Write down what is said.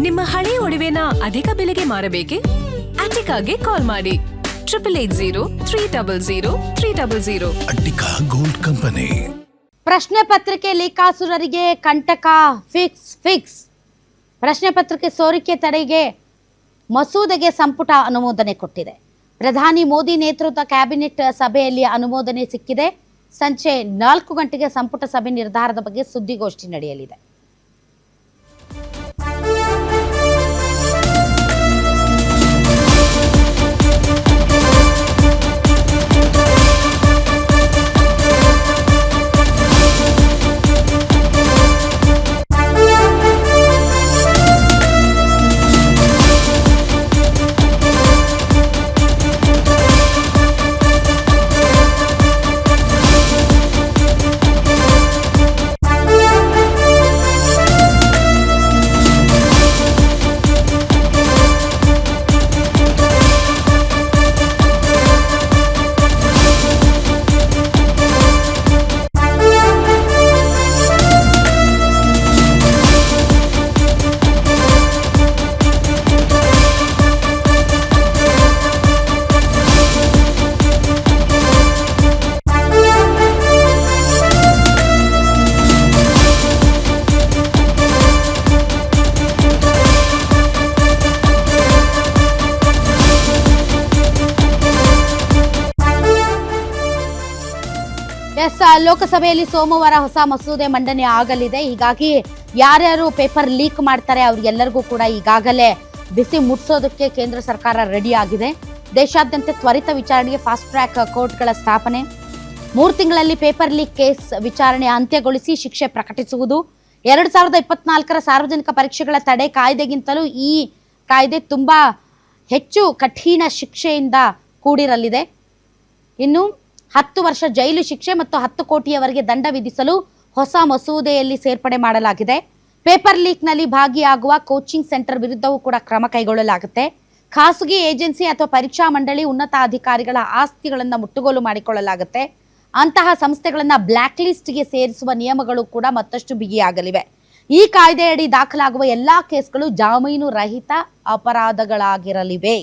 ನಿಮ್ಮ ಹಳೆಯ ಒಡವೆನ ಅಧಿಕ ಬೆಲೆಗೆ ಮಾರಬೇಕೆ? ಅಟಿಕಾಗೆ ಕಾಲ್ ಮಾಡಿ 8880 ಅಟ್ಟಿಕಾ ಗೋಲ್ಡ್ ಕಂಪನಿ. ಪ್ರಶ್ನೆ ಪತ್ರಿಕೆ ಲೀಕಾಸುರರಿಗೆ ಕಂಟಕ ಫಿಕ್ಸ್. ಪ್ರಶ್ನೆ ಪತ್ರಿಕೆ ಸೋರಿಕೆ ತಡೆಗೆ ಮಸೂದೆಗೆ ಸಂಪುಟ ಅನುಮೋದನೆ ಕೊಟ್ಟಿದೆ. ಪ್ರಧಾನಿ ಮೋದಿ ನೇತೃತ್ವ ಕ್ಯಾಬಿನೆಟ್ ಸಭೆಯಲ್ಲಿ ಅನುಮೋದನೆ ಸಿಕ್ಕಿದೆ. ಸಂಜೆ 4 ಗಂಟೆಗೆ ಸಂಪುಟ ಸಭೆ ನಿರ್ಧಾರದ ಬಗ್ಗೆ ಸುದ್ದಿಗೋಷ್ಠಿ ನಡೆಯಲಿದೆ. ಲೋಕಸಭೆಯಲ್ಲಿ ಸೋಮವಾರ ಹೊಸ ಮಸೂದೆ ಮಂಡನೆ ಆಗಲಿದೆ. ಹೀಗಾಗಿ ಯಾರ್ಯಾರು ಪೇಪರ್ ಲೀಕ್ ಮಾಡ್ತಾರೆ ಅವ್ರಿಗೆಲ್ಲರಿಗೂ ಕೂಡ ಈಗಾಗಲೇ ಬಿಸಿ ಮುಟ್ಸೋದಕ್ಕೆ ಕೇಂದ್ರ ಸರ್ಕಾರ ರೆಡಿ ಆಗಿದೆ. ದೇಶಾದ್ಯಂತ ತ್ವರಿತ ವಿಚಾರಣೆಗೆ ಫಾಸ್ಟ್ ಟ್ರ್ಯಾಕ್ ಕೋರ್ಟ್ಗಳ ಸ್ಥಾಪನೆ, 3 ತಿಂಗಳಲ್ಲಿ ಪೇಪರ್ ಲೀಕ್ ಕೇಸ್ ವಿಚಾರಣೆ ಅಂತ್ಯಗೊಳಿಸಿ ಶಿಕ್ಷೆ ಪ್ರಕಟಿಸುವುದು. 2024ರ ಸಾರ್ವಜನಿಕ ಪರೀಕ್ಷೆಗಳ ತಡೆ ಕಾಯ್ದೆಗಿಂತಲೂ ಈ ಕಾಯ್ದೆ ತುಂಬಾ ಹೆಚ್ಚು ಕಠಿಣ ಶಿಕ್ಷೆಯಿಂದ ಕೂಡಿರಲಿದೆ. ಇನ್ನು 10 ವರ್ಷ ಜೈಲು ಶಿಕ್ಷೆ ಮತ್ತು 10 ಕೋಟಿಯವರೆಗೆ ದಂಡ ವಿಧಿಸಲು ಹೊಸ ಮಸೂದೆಯಲ್ಲಿ ಸೇರ್ಪಡೆ ಮಾಡಲಾಗಿದೆ. ಪೇಪರ್ ಲೀಕ್ನಲ್ಲಿ ಭಾಗಿಯಾಗುವ ಕೋಚಿಂಗ್ ಸೆಂಟರ್ ವಿರುದ್ಧವೂ ಕೂಡ ಕ್ರಮ ಕೈಗೊಳ್ಳಲಾಗುತ್ತೆ. ಖಾಸಗಿ ಏಜೆನ್ಸಿ ಅಥವಾ ಪರೀಕ್ಷಾ ಮಂಡಳಿ ಉನ್ನತ ಅಧಿಕಾರಿಗಳ ಆಸ್ತಿಗಳನ್ನು ಮುಟ್ಟುಗೋಲು ಮಾಡಿಕೊಳ್ಳಲಾಗುತ್ತೆ. ಅಂತಹ ಸಂಸ್ಥೆಗಳನ್ನು ಬ್ಲ್ಯಾಕ್ ಲಿಸ್ಟ್ಗೆ ಸೇರಿಸುವ ನಿಯಮಗಳು ಕೂಡ ಮತ್ತಷ್ಟು ಬಿಗಿಯಾಗಲಿವೆ. ಈ ಕಾಯ್ದೆಯಡಿ ದಾಖಲಾಗುವ ಎಲ್ಲಾ ಕೇಸ್ಗಳು ಜಾಮೀನು ರಹಿತ ಅಪರಾಧಗಳಾಗಿರಲಿವೆ.